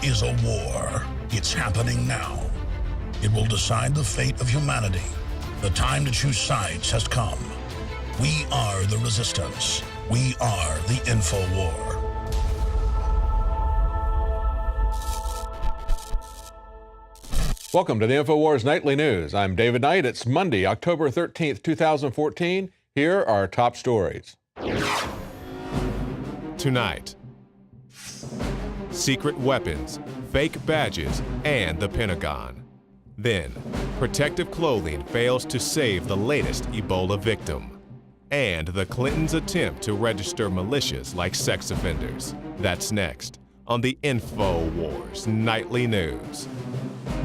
is a war. It's happening now. It will decide the fate of humanity. The time to choose sides has come. We are the resistance. We are the info war. Welcome to the InfoWars Nightly News. I'm David Knight. It's Monday, October 13th, 2014. Here are our top stories. Tonight, secret weapons, fake badges, and the Pentagon. Then, protective clothing fails to save the latest Ebola victim. And the Clintons' attempt to register militias like sex offenders. That's next on the InfoWars Nightly News.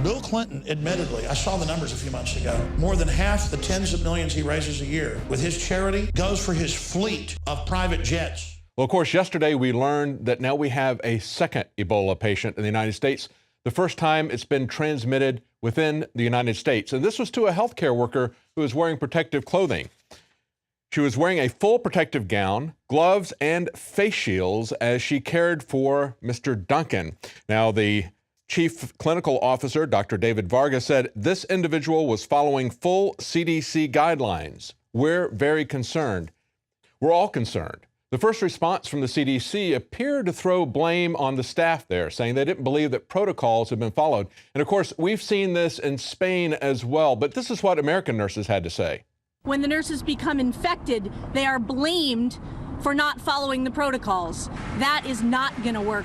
Bill Clinton, admittedly, I saw the numbers a few months ago, more than half the tens of millions he raises a year with his charity goes for his fleet of private jets. Well, of course, yesterday we learned that now we have a second Ebola patient in the United States. The first time it's been transmitted within the United States. And this was to a healthcare worker who was wearing protective clothing. She was wearing a full protective gown, gloves, and face shields as she cared for Mr. Duncan. Now, the Chief Clinical Officer, Dr. David Vargas, said this individual was following full CDC guidelines. We're very concerned. We're all concerned. The first response from the CDC appeared to throw blame on the staff there, saying they didn't believe that protocols had been followed. And of course, we've seen this in Spain as well, but this is what American nurses had to say. When the nurses become infected, they are blamed for not following the protocols. That is not going to work.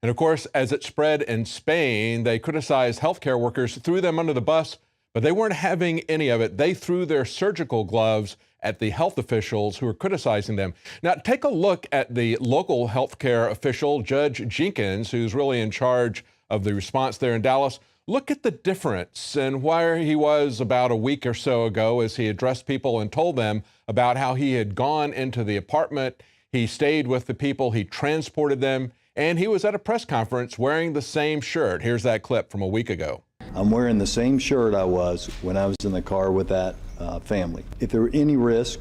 And of course, as it spread in Spain, they criticized healthcare workers, threw them under the bus, but they weren't having any of it. They threw their surgical gloves at the health officials who were criticizing them. Now, take a look at the local healthcare official, Judge Jenkins, who's really in charge of the response there in Dallas. Look at the difference and where he was about a week or so ago as he addressed people and told them about how he had gone into the apartment, he stayed with the people, he transported them, and he was at a press conference wearing the same shirt. Here's that clip from a week ago. I'm wearing the same shirt I was when I was in the car with that family. If there were any risk,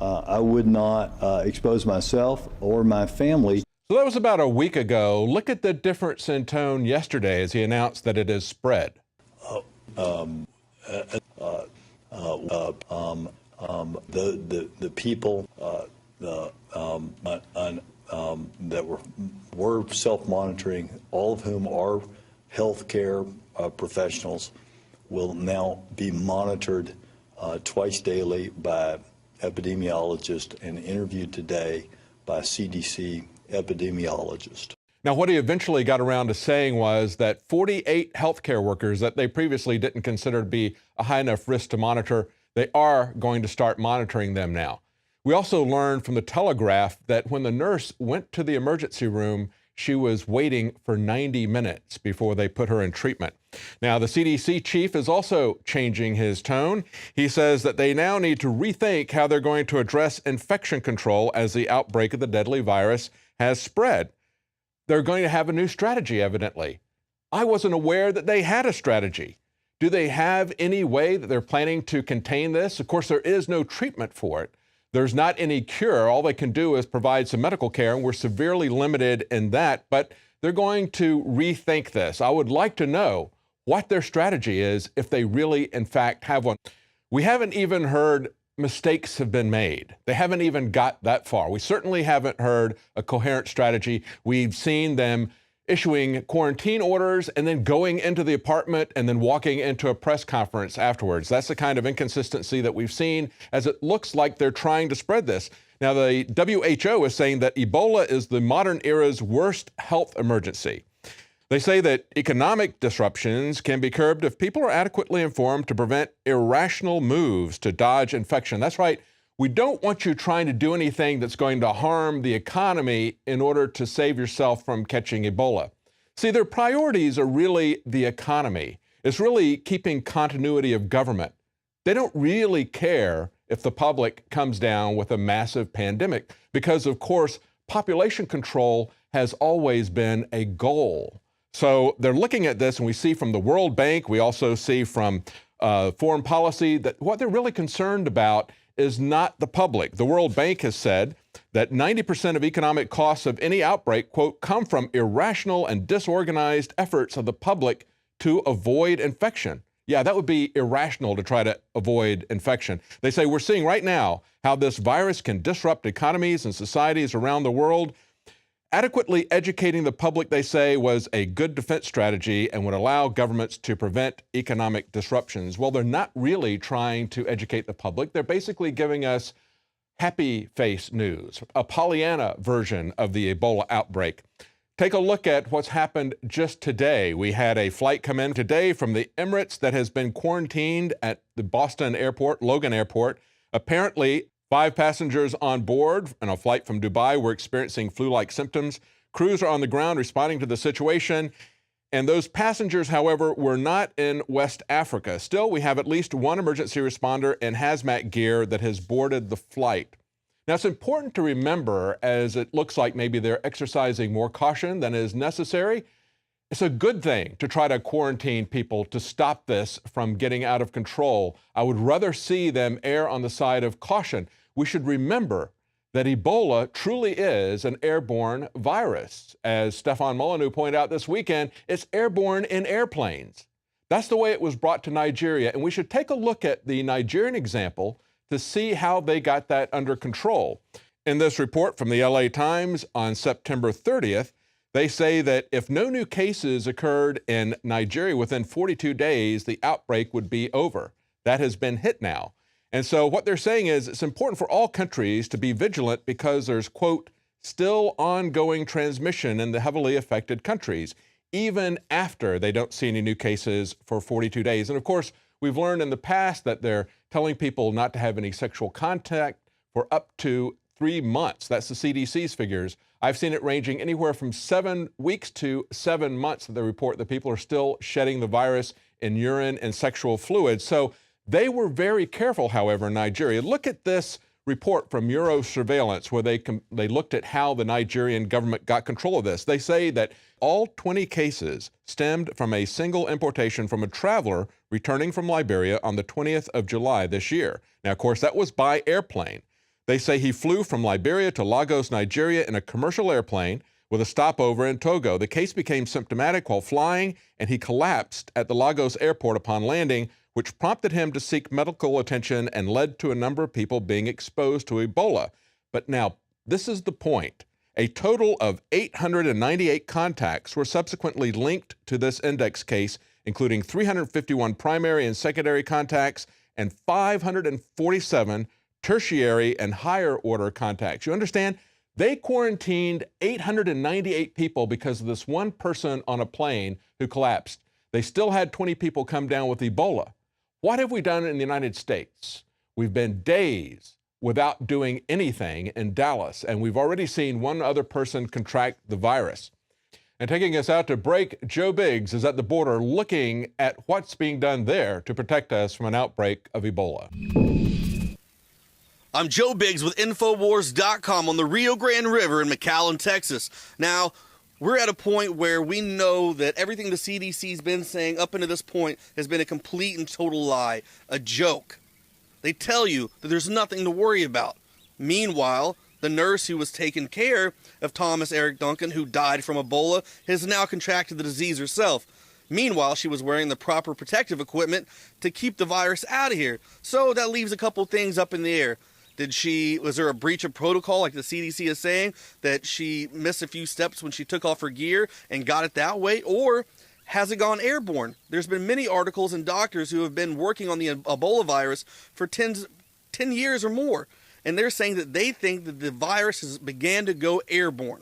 I would not expose myself or my family. So that was about a week ago. Look at the difference in tone yesterday as he announced that it has spread. The people that were self-monitoring, all of whom are healthcare professionals, will now be monitored twice daily by epidemiologists and interviewed today by CDC epidemiologist. Now, what he eventually got around to saying was that 48 healthcare workers that they previously didn't consider to be a high enough risk to monitor, they are going to start monitoring them now. We also learned from the Telegraph that when the nurse went to the emergency room, she was waiting for 90 minutes before they put her in treatment. Now, the CDC chief is also changing his tone. He says that they now need to rethink how they're going to address infection control as the outbreak of the deadly virus has spread. They're going to have a new strategy, evidently. I wasn't aware that they had a strategy. Do they have any way that they're planning to contain this? Of course, there is no treatment for it. There's not any cure. All they can do is provide some medical care, and we're severely limited in that, but they're going to rethink this. I would like to know what their strategy is if they really, in fact, have one. We haven't even heard mistakes have been made. They haven't even got that far. We certainly haven't heard a coherent strategy. We've seen them issuing quarantine orders and then going into the apartment and then walking into a press conference afterwards. That's the kind of inconsistency that we've seen as it looks like they're trying to spread this. Now, the WHO is saying that Ebola is the modern era's worst health emergency. They say that economic disruptions can be curbed if people are adequately informed to prevent irrational moves to dodge infection. That's right. We don't want you trying to do anything that's going to harm the economy in order to save yourself from catching Ebola. See, their priorities are really the economy. It's really keeping continuity of government. They don't really care if the public comes down with a massive pandemic because, of course, population control has always been a goal. So they're looking at this, and we see from the World Bank, we also see from foreign policy that what they're really concerned about is not the public. The World Bank has said that 90% of economic costs of any outbreak, quote, come from irrational and disorganized efforts of the public to avoid infection. Yeah, that would be irrational to try to avoid infection. They say we're seeing right now how this virus can disrupt economies and societies around the world. Adequately educating the public, they say, was a good defense strategy and would allow governments to prevent economic disruptions. Well, they're not really trying to educate the public. They're basically giving us happy face news, a Pollyanna version of the Ebola outbreak. Take a look at what's happened just today. We had a flight come in today from the Emirates that has been quarantined at the Boston airport, Logan Airport. Apparently, 5 passengers on board on a flight from Dubai were experiencing flu-like symptoms. Crews are on the ground responding to the situation. And those passengers, however, were not in West Africa. Still, we have at least one emergency responder in hazmat gear that has boarded the flight. Now, it's important to remember, as it looks like maybe they're exercising more caution than is necessary, it's a good thing to try to quarantine people to stop this from getting out of control. I would rather see them err on the side of caution. We should remember that Ebola truly is an airborne virus. As Stefan Molyneux pointed out this weekend, it's airborne in airplanes. That's the way it was brought to Nigeria, and we should take a look at the Nigerian example to see how they got that under control. In this report from the LA Times on September 30th, they say that if no new cases occurred in Nigeria within 42 days, the outbreak would be over. That has been hit now. And so what they're saying is it's important for all countries to be vigilant because there's, quote, still ongoing transmission in the heavily affected countries, even after they don't see any new cases for 42 days. And of course, we've learned in the past that they're telling people not to have any sexual contact for up to 3 months. That's the CDC's figures. I've seen it ranging anywhere from 7 weeks to 7 months that they report that people are still shedding the virus in urine and sexual fluids. So they were very careful, however, in Nigeria. Look at this report from Euro Surveillance, where they looked at how the Nigerian government got control of this. They say that all 20 cases stemmed from a single importation from a traveler returning from Liberia on the 20th of July this year. Now, of course, that was by airplane. They say he flew from Liberia to Lagos, Nigeria in a commercial airplane with a stopover in Togo. The case became symptomatic while flying, and he collapsed at the Lagos airport upon landing, which prompted him to seek medical attention and led to a number of people being exposed to Ebola. But now, this is the point. A total of 898 contacts were subsequently linked to this index case, including 351 primary and secondary contacts and 547 tertiary and higher order contacts. You understand? They quarantined 898 people because of this one person on a plane who collapsed. They still had 20 people come down with Ebola. What have we done in the United States? We've been days without doing anything in Dallas, and we've already seen one other person contract the virus. And taking us out to break, Joe Biggs is at the border looking at what's being done there to protect us from an outbreak of Ebola. I'm Joe Biggs with NoWorldOrder.com on the Rio Grande River in McAllen, Texas. Now, we're at a point where we know that everything the CDC's been saying up until this point has been a complete and total lie, a joke. They tell you that there's nothing to worry about. Meanwhile, the nurse who was taking care of Thomas Eric Duncan, who died from Ebola, has now contracted the disease herself. Meanwhile, she was wearing the proper protective equipment to keep the virus out of here. So that leaves a couple things up in the air. Was there a breach of protocol, like the CDC is saying, that she missed a few steps when she took off her gear and got it that way? Or has it gone airborne? There's been many articles and doctors who have been working on the Ebola virus for 10 years or more. And they're saying that they think that the virus has began to go airborne.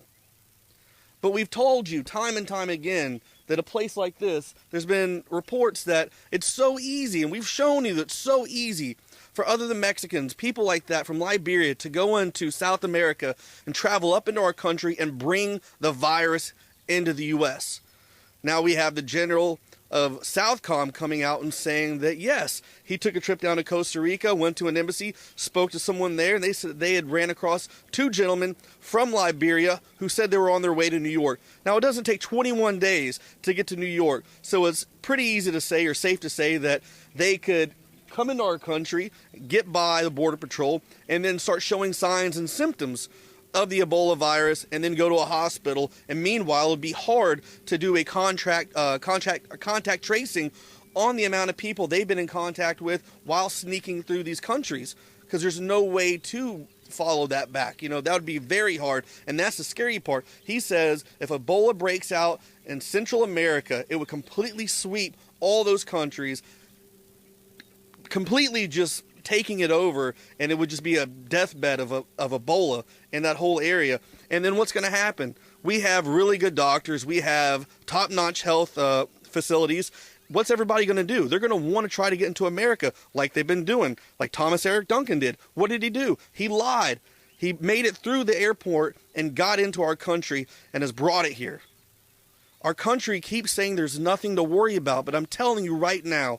But we've told you time and time again that a place like this, there's been reports that it's so easy, and we've shown you that it's so easy for other than Mexicans, people like that from Liberia, to go into South America and travel up into our country and bring the virus into the U.S. Now we have the general of Southcom coming out and saying that, yes, he took a trip down to Costa Rica, went to an embassy, spoke to someone there, and they said they had ran across 2 gentlemen from Liberia who said they were on their way to New York. Now, it doesn't take 21 days to get to New York, so it's pretty easy to say, or safe to say, that they could come into our country, get by the Border Patrol, and then start showing signs and symptoms of the Ebola virus and then go to a hospital. And meanwhile, it would be hard to do a contact tracing on the amount of people they've been in contact with while sneaking through these countries, because there's no way to follow that back. You know, that would be very hard, and that's the scary part. He says if Ebola breaks out in Central America, it would completely sweep all those countries, completely just taking it over, and it would just be a deathbed of Ebola in that whole area. And then what's going to happen? We have really good doctors. We have top-notch health facilities. What's everybody going to do? They're going to want to try to get into America like they've been doing, like Thomas Eric Duncan did. What did he do? He lied. He made it through the airport and got into our country and has brought it here. Our country keeps saying there's nothing to worry about, but I'm telling you right now,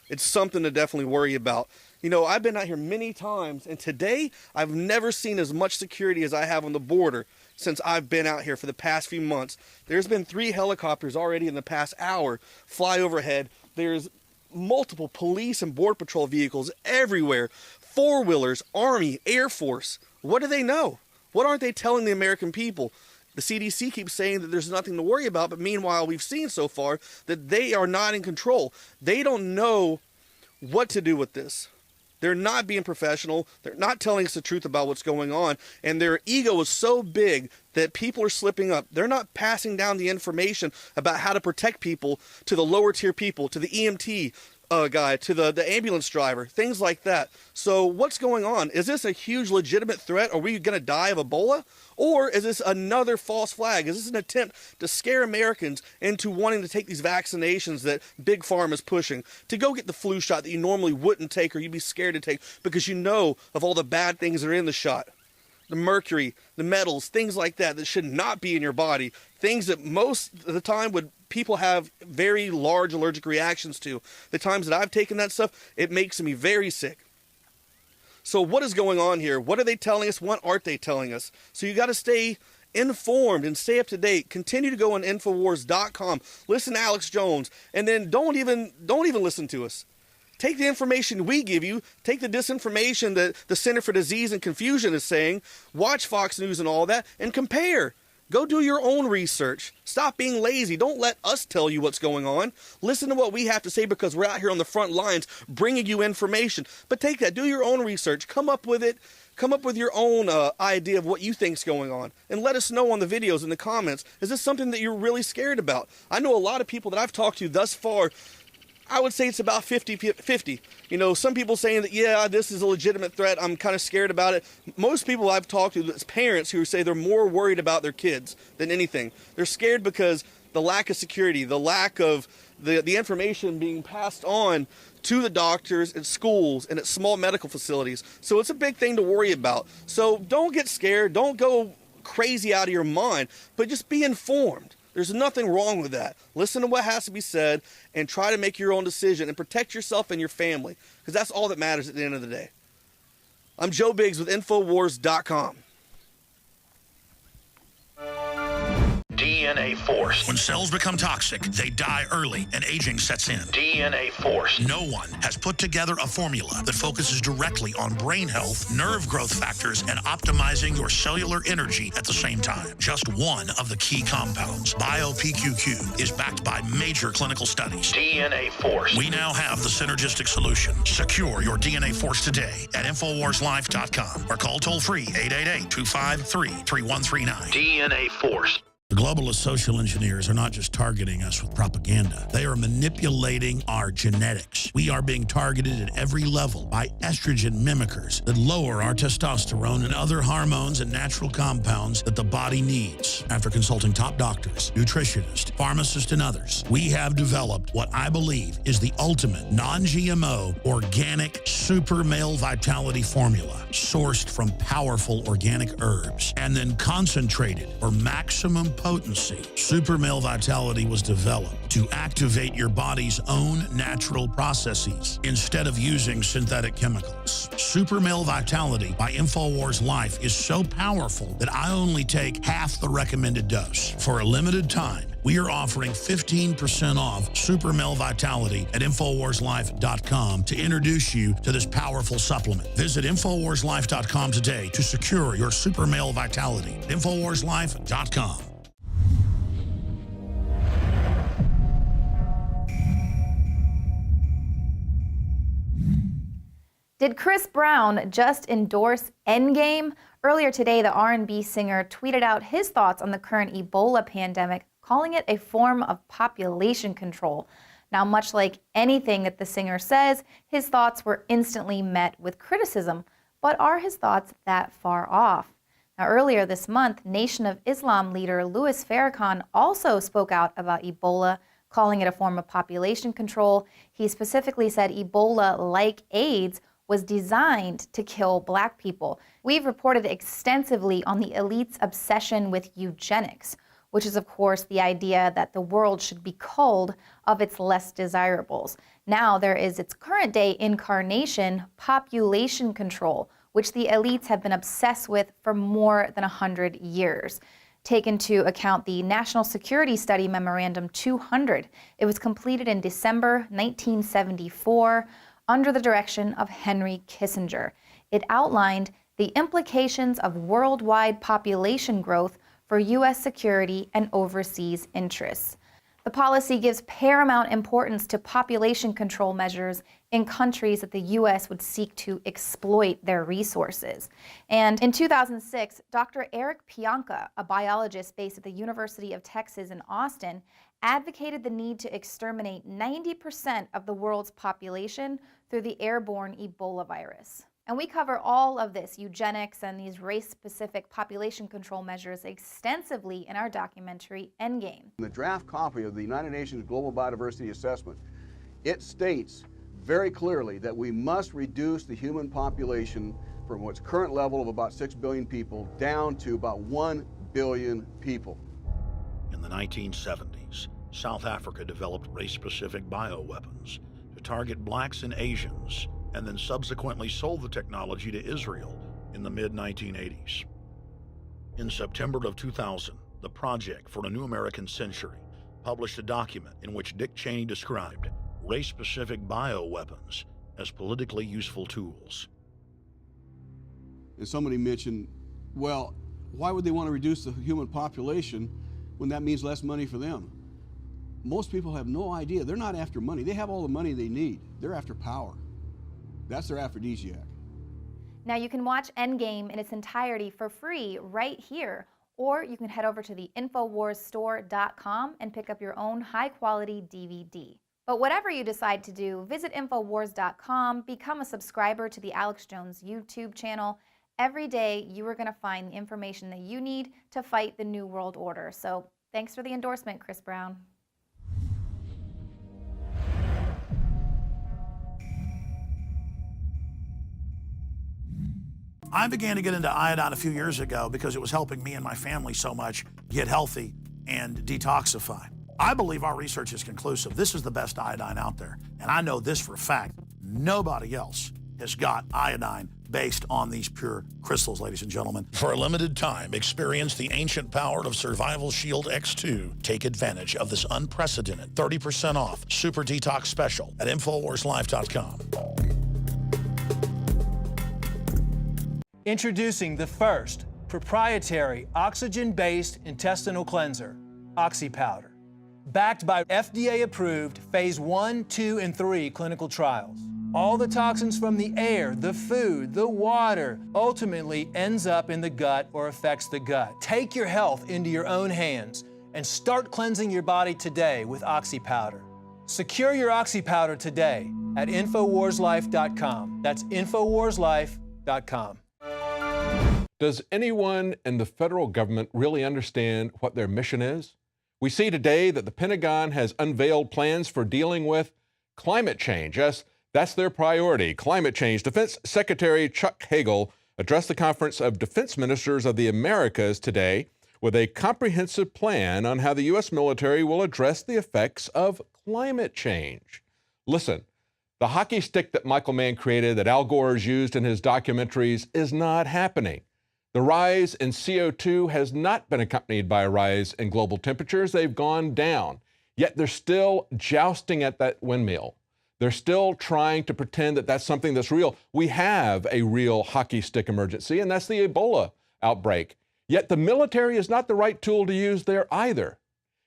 it's something to definitely worry about. You know, I've been out here many times, and today I've never seen as much security as I have on the border since I've been out here for the past few months. There's been 3 helicopters already in the past hour fly overhead. There's multiple police and border patrol vehicles everywhere. 4-wheelers, Army, Air Force. What do they know? What aren't they telling the American people? The CDC keeps saying that there's nothing to worry about, but meanwhile, we've seen so far that they are not in control. They don't know what to do with this. They're not being professional. They're not telling us the truth about what's going on. And their ego is so big that people are slipping up. They're not passing down the information about how to protect people to the lower tier people, to the EMT guy, to the ambulance driver, things like that. So what's going on? Is this a huge legitimate threat? Are we going to die of Ebola? Or is this another false flag? Is this an attempt to scare Americans into wanting to take these vaccinations that Big Pharma is pushing, to go get the flu shot that you normally wouldn't take or you'd be scared to take because you know of all the bad things that are in the shot? The mercury, the metals, things like that that should not be in your body, things that most of the time people have very large allergic reactions to. The times that I've taken that stuff, it makes me very sick. So what is going on here? What are they telling us? What aren't they telling us? So you got to stay informed and stay up to date. Continue to go on NoWorldOrder.com. Listen to Alex Jones, and then don't even listen to us. Take the information we give you. Take the disinformation that the Center for Disease and Confusion is saying. Watch Fox News and all that, and compare. Go do your own research. Stop being lazy. Don't let us tell you what's going on. Listen to what we have to say because we're out here on the front lines bringing you information. But take that. Do your own research. Come up with it. Come up with your own idea of what you think's going on. And let us know on the videos in the comments. Is this something that you're really scared about? I know a lot of people that I've talked to thus far, I would say it's about 50-50. You know, some people saying that, yeah, this is a legitimate threat. I'm kind of scared about it. Most people I've talked to, it's parents who say they're more worried about their kids than anything. They're scared because the lack of security, the lack of the information being passed on to the doctors at schools and at small medical facilities. So it's a big thing to worry about. So don't get scared. Don't go crazy out of your mind, but just be informed. There's nothing wrong with that. Listen to what has to be said and try to make your own decision and protect yourself and your family, because that's all that matters at the end of the day. I'm Joe Biggs with Infowars.com. DNA Force. When cells become toxic, they die early and aging sets in. DNA Force. No one has put together a formula that focuses directly on brain health, nerve growth factors, and optimizing your cellular energy at the same time. Just one of the key compounds, BioPQQ, is backed by major clinical studies. DNA Force. We now have the synergistic solution. Secure your DNA Force today at InfoWarsLife.com or call toll-free 888-253-3139. DNA Force. The globalist social engineers are not just targeting us with propaganda. They are manipulating our genetics. We are being targeted at every level by estrogen mimickers that lower our testosterone and other hormones and natural compounds that the body needs. After consulting top doctors, nutritionists, pharmacists, and others, we have developed what I believe is the ultimate non-GMO organic super male vitality formula sourced from powerful organic herbs and then concentrated for maximum potency. Super Male Vitality was developed to activate your body's own natural processes instead of using synthetic chemicals. Super Male Vitality by InfoWars Life is so powerful that I only take half the recommended dose. For a limited time, we are offering 15% off Super Male Vitality at InfoWarsLife.com to introduce you to this powerful supplement. Visit InfoWarsLife.com today to secure your Super Male Vitality. InfoWarsLife.com. Did Chris Brown just endorse Endgame? Earlier today, the R&B singer tweeted out his thoughts on the current Ebola pandemic, calling it a form of population control. Now, much like anything that the singer says, his thoughts were instantly met with criticism. But are his thoughts that far off? Now, earlier this month, Nation of Islam leader Louis Farrakhan also spoke out about Ebola, calling it a form of population control. He specifically said Ebola, like AIDS, was designed to kill Black people. We've reported extensively on the elite's obsession with eugenics, which is, of course, the idea that the world should be culled of its less desirables. Now there is its current day incarnation, population control, which the elites have been obsessed with for more than 100 years. Take into account the National Security Study Memorandum 200. It was completed in December 1974 under the direction of Henry Kissinger. It outlined the implications of worldwide population growth for U.S. security and overseas interests. The policy gives paramount importance to population control measures in countries that the U.S. would seek to exploit their resources. And in 2006, Dr. Eric Pianka, a biologist based at the University of Texas in Austin, advocated the need to exterminate 90% of the world's population through the airborne Ebola virus. And we cover all of this, eugenics and these race-specific population control measures, extensively in our documentary, Endgame. In the draft copy of the United Nations Global Biodiversity Assessment, it states very clearly that we must reduce the human population from its current level of about 6 billion people down to about 1 billion people. In the 1970s, South Africa developed race-specific bioweapons to target blacks and Asians, and then subsequently sold the technology to Israel in the mid-1980s. In September of 2000, the Project for a New American Century published a document in which Dick Cheney described race-specific bioweapons as politically useful tools. And somebody mentioned, well, why would they want to reduce the human population when that means less money for them? Most people have no idea. They're not after money. They have all the money they need. They're after power. That's their aphrodisiac. Now you can watch Endgame in its entirety for free right here, or you can head over to the InfoWarsStore.com and pick up your own high-quality DVD. But whatever you decide to do, visit InfoWars.com, become a subscriber to the Alex Jones YouTube channel. Every day you are going to find the information that you need to fight the New World Order. So thanks for the endorsement, Chris Brown. I began to get into iodine a few years ago because it was helping me and my family so much get healthy and detoxify. I believe our research is conclusive. This is the best iodine out there. And I know this for a fact. Nobody else has got iodine based on these pure crystals, ladies and gentlemen. For a limited time, experience the ancient power of Survival Shield X2. Take advantage of this unprecedented 30% off Super Detox Special at InfoWarsLife.com. Introducing the first proprietary oxygen-based intestinal cleanser, OxyPowder, backed by FDA-approved phase 1, 2, and 3 clinical trials. All the toxins from the air, the food, the water, ultimately ends up in the gut or affects the gut. Take your health into your own hands and start cleansing your body today with OxyPowder. Secure your OxyPowder today at InfoWarsLife.com. That's InfoWarsLife.com. Does anyone in the federal government really understand what their mission is? We see today that the Pentagon has unveiled plans for dealing with climate change. Yes, that's their priority, climate change. Defense Secretary Chuck Hagel addressed the Conference of Defense Ministers of the Americas today with a comprehensive plan on how the U.S. military will address the effects of climate change. Listen, the hockey stick that Michael Mann created, that Al Gore's used in his documentaries, is not happening. The rise in CO2 has not been accompanied by a rise in global temperatures. They've gone down. Yet they're still jousting at that windmill. They're still trying to pretend that that's something that's real. We have a real hockey stick emergency, and that's the Ebola outbreak. Yet the military is not the right tool to use there either.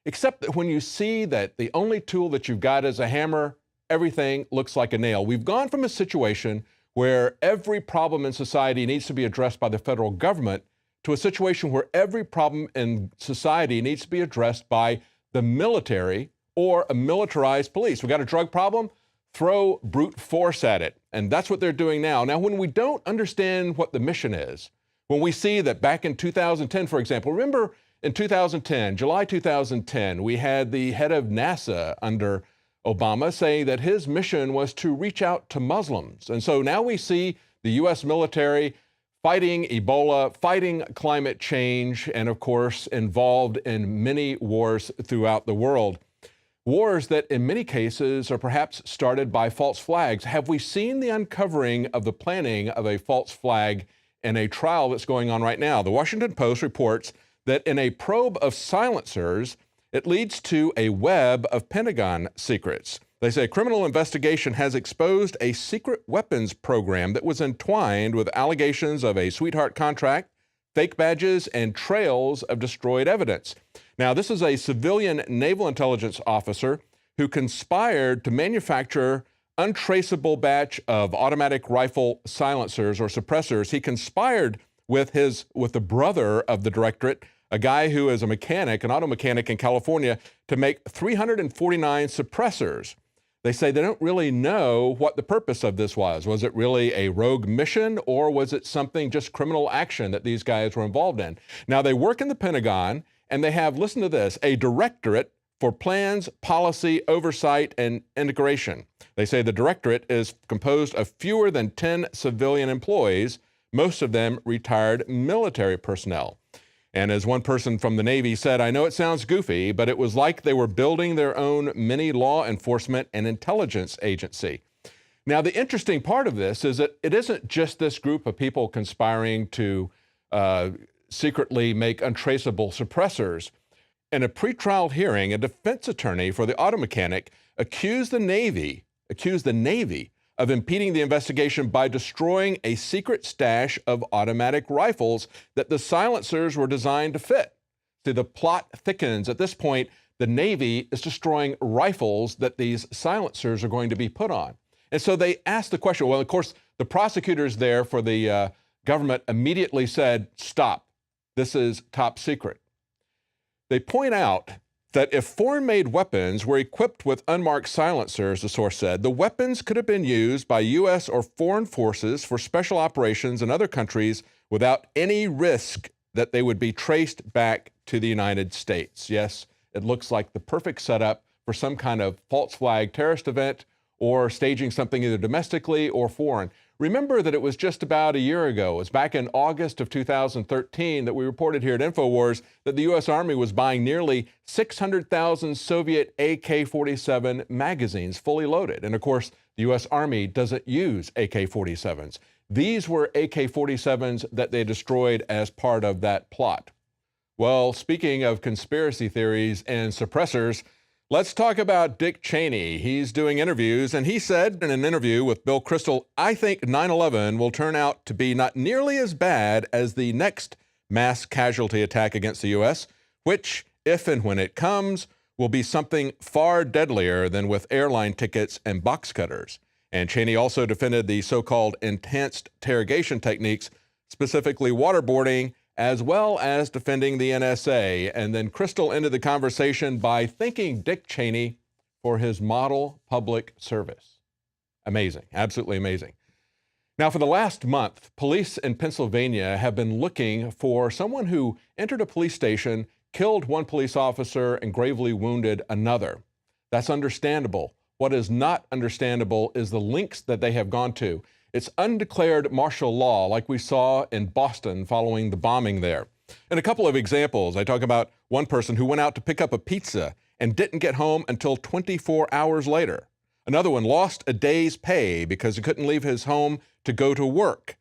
Except that when you see that the only tool that you've got is a hammer, everything looks like a nail. We've gone from a situation where every problem in society needs to be addressed by the federal government to a situation where every problem in society needs to be addressed by the military or a militarized police. We got a drug problem? Throw brute force at it. And that's what they're doing now. Now, when we don't understand what the mission is, when we see that back in 2010, for example, remember in 2010, July 2010, we had the head of NASA under Obama saying that his mission was to reach out to Muslims. And so now we see the U.S. military fighting Ebola, fighting climate change, and of course, involved in many wars throughout the world. Wars that in many cases are perhaps started by false flags. Have we seen the uncovering of the planning of a false flag in a trial that's going on right now? The Washington Post reports that in a probe of silencers, it leads to a web of Pentagon secrets. They say a criminal investigation has exposed a secret weapons program that was entwined with allegations of a sweetheart contract, fake badges, and trails of destroyed evidence. Now, this is a civilian naval intelligence officer who conspired to manufacture untraceable batch of automatic rifle silencers or suppressors. He conspired with the brother of the directorate, a guy who is a mechanic, an auto mechanic in California, to make 349 suppressors. They say they don't really know what the purpose of this was. Was it really a rogue mission, or was it something just criminal action that these guys were involved in? Now, they work in the Pentagon, and they have, listen to this, a directorate for plans, policy, oversight, and integration. They say the directorate is composed of fewer than 10 civilian employees, most of them retired military personnel. And as one person from the Navy said, I know it sounds goofy, but it was like they were building their own mini law enforcement and intelligence agency. Now, the interesting part of this is that it isn't just this group of people conspiring to secretly make untraceable suppressors. In a pretrial hearing, a defense attorney for the auto mechanic accused the Navy of impeding the investigation by destroying a secret stash of automatic rifles that the silencers were designed to fit. See, the plot thickens. At this point, the Navy is destroying rifles that these silencers are going to be put on. And so they asked the question. Well, of course, the prosecutors there for the government immediately said, stop. This is top secret. They point out that if foreign-made weapons were equipped with unmarked silencers, the source said, the weapons could have been used by U.S. or foreign forces for special operations in other countries without any risk that they would be traced back to the United States. Yes, it looks like the perfect setup for some kind of false flag terrorist event or staging something either domestically or foreign. Remember that it was just about a year ago, it was back in August of 2013, that we reported here at InfoWars that the U.S. Army was buying nearly 600,000 Soviet AK-47 magazines fully loaded. And of course, the U.S. Army doesn't use AK-47s. These were AK-47s that they destroyed as part of that plot. Well, speaking of conspiracy theories and suppressors, let's talk about Dick Cheney. He's doing interviews, and he said in an interview with Bill Kristol, I think 9/11 will turn out to be not nearly as bad as the next mass casualty attack against the U.S., which, if and when it comes, will be something far deadlier than with airline tickets and box cutters. And Cheney also defended the so-called enhanced interrogation techniques, specifically waterboarding, as well as defending the NSA. And then Kristol ended the conversation by thanking Dick Cheney for his model public service. Amazing, absolutely amazing. Now, for the last month, police in Pennsylvania have been looking for someone who entered a police station, killed one police officer, and gravely wounded another. That's understandable. What is not understandable is the lengths that they have gone to. It's undeclared martial law, like we saw in Boston following the bombing there. And a couple of examples. I talk about one person who went out to pick up a pizza and didn't get home until 24 hours later. Another one lost a day's pay because he couldn't leave his home to go to work.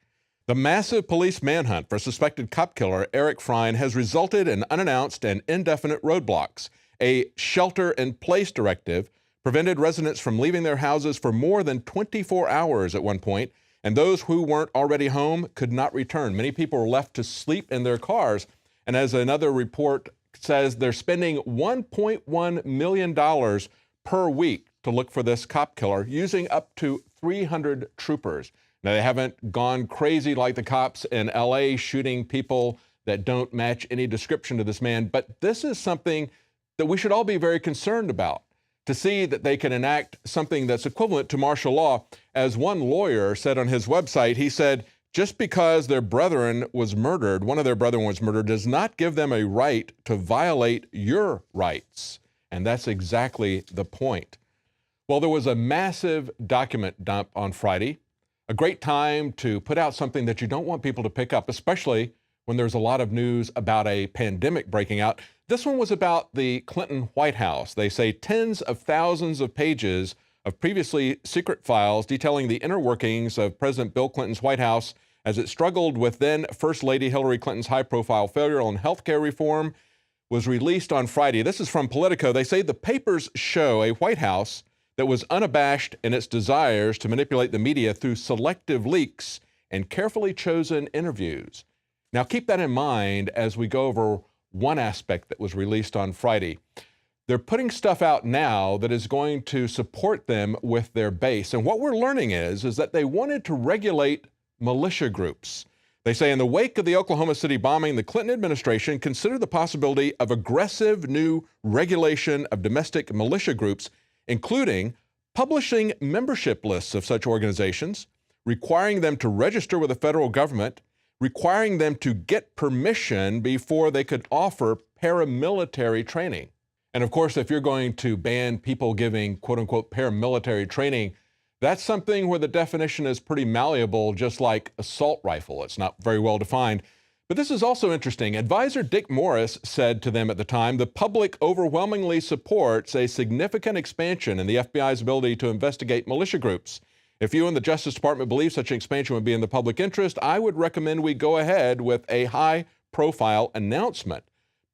The massive police manhunt for suspected cop killer Eric Frein has resulted in unannounced and indefinite roadblocks. A shelter-in-place directive prevented residents from leaving their houses for more than 24 hours at one point, and those who weren't already home could not return. Many people were left to sleep in their cars, and as another report says, they're spending $1.1 million per week to look for this cop killer, using up to 300 troopers. Now, they haven't gone crazy like the cops in LA shooting people that don't match any description to this man, but this is something that we should all be very concerned about, to see that they can enact something that's equivalent to martial law. As one lawyer said on his website, he said, just because their brethren was murdered, one of their brethren was murdered, does not give them a right to violate your rights. And that's exactly the point. Well, there was a massive document dump on Friday, a great time to put out something that you don't want people to pick up, especially when there's a lot of news about a pandemic breaking out. This one was about the Clinton White House. They say tens of thousands of pages of previously secret files detailing the inner workings of President Bill Clinton's White House as it struggled with then First Lady Hillary Clinton's high-profile failure on health care reform was released on Friday. This is from Politico. They say the papers show a White House that was unabashed in its desires to manipulate the media through selective leaks and carefully chosen interviews. Now, keep that in mind as we go over one aspect that was released on Friday. They're putting stuff out now that is going to support them with their base. And what we're learning is that they wanted to regulate militia groups. They say in the wake of the Oklahoma City bombing, the Clinton administration considered the possibility of aggressive new regulation of domestic militia groups, including publishing membership lists of such organizations, requiring them to register with the federal government, requiring them to get permission before they could offer paramilitary training. And of course, if you're going to ban people giving quote-unquote paramilitary training, that's something where the definition is pretty malleable, just like assault rifle. It's not very well defined. But this is also interesting. Advisor Dick Morris said to them at the time, the public overwhelmingly supports a significant expansion in the FBI's ability to investigate militia groups. If you and the Justice Department believe such an expansion would be in the public interest, I would recommend we go ahead with a high-profile announcement.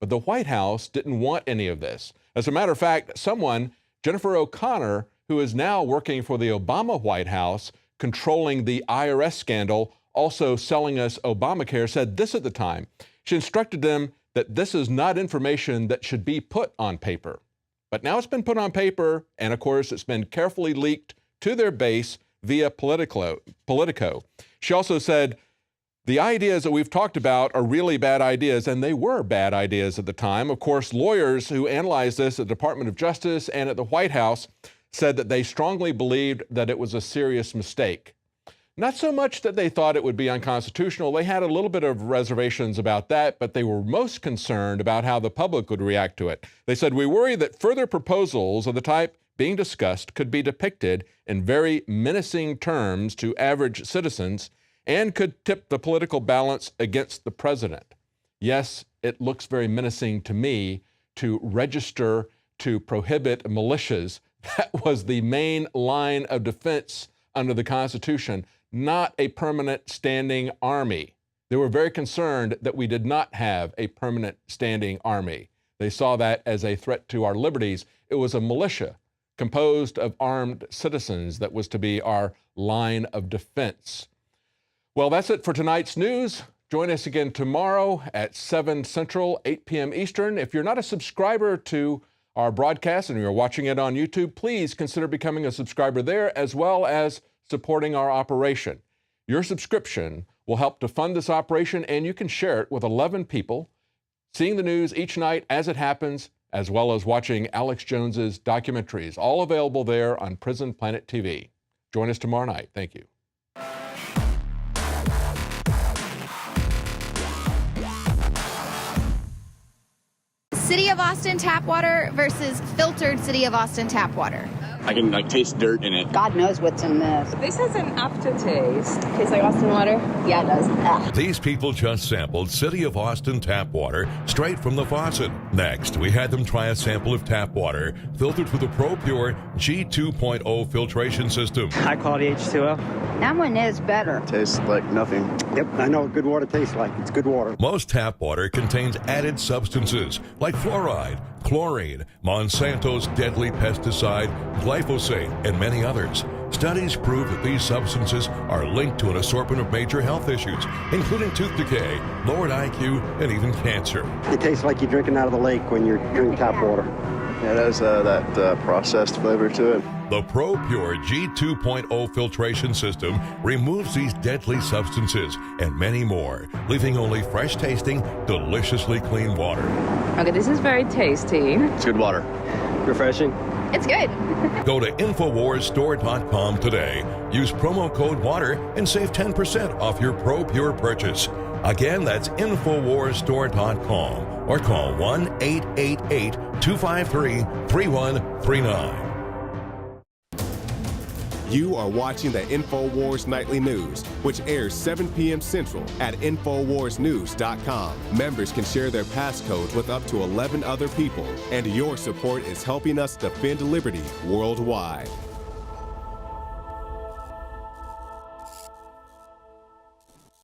But the White House didn't want any of this. As a matter of fact, someone, Jennifer O'Connor, who is now working for the Obama White House, controlling the IRS scandal, also selling us Obamacare, said this at the time. She instructed them that this is not information that should be put on paper. But now it's been put on paper, and of course it's been carefully leaked to their base via Politico. She also said, the ideas that we've talked about are really bad ideas, and they were bad ideas at the time. Of course, lawyers who analyzed this at the Department of Justice and at the White House said that they strongly believed that it was a serious mistake. Not so much that they thought it would be unconstitutional. They had a little bit of reservations about that, but they were most concerned about how the public would react to it. They said, we worry that further proposals of the type being discussed could be depicted in very menacing terms to average citizens and could tip the political balance against the president. Yes, it looks very menacing to me to register to prohibit militias. That was the main line of defense under the Constitution, not a permanent standing army. They were very concerned that we did not have a permanent standing army. They saw that as a threat to our liberties. It was a militia composed of armed citizens that was to be our line of defense. Well, that's it for tonight's news. Join us again tomorrow at 7 Central, 8 p.m. Eastern. If you're not a subscriber to our broadcast and you're watching it on YouTube, please consider becoming a subscriber there, as well as supporting our operation. Your subscription will help to fund this operation, and you can share it with 11 people, seeing the news each night as it happens, as well as watching Alex Jones's documentaries, all available there on Prison Planet TV. Join us tomorrow night. Thank you. City of Austin tap water versus filtered City of Austin tap water. I can taste dirt in it. God knows what's in this. This has an aftertaste. Tastes like Austin water? Yeah, it does. Ugh. These people just sampled City of Austin tap water straight from the faucet. Next, we had them try a sample of tap water filtered through the ProPure G2.0 filtration system. High quality H2O. That one is better. Tastes like nothing. Yep, I know what good water tastes like. It's good water. Most tap water contains added substances like fluoride, chlorine, Monsanto's deadly pesticide, glyphosate, and many others. Studies prove that these substances are linked to an assortment of major health issues, including tooth decay, lowered IQ, and even cancer. It tastes like you're drinking out of the lake when you're drinking tap water. Yeah, it has that processed flavor to it. The ProPure G2.0 filtration system removes these deadly substances and many more, leaving only fresh-tasting, deliciously clean water. Okay, this is very tasty. It's good water. Refreshing. It's good. Go to InfoWarsStore.com today. Use promo code WATER and save 10% off your ProPure purchase. Again, that's InfoWarsStore.com or call 1-888-253-3139. You are watching the InfoWars Nightly News, which airs 7 p.m. Central at InfoWarsNews.com. Members can share their passcodes with up to 11 other people, and your support is helping us defend liberty worldwide.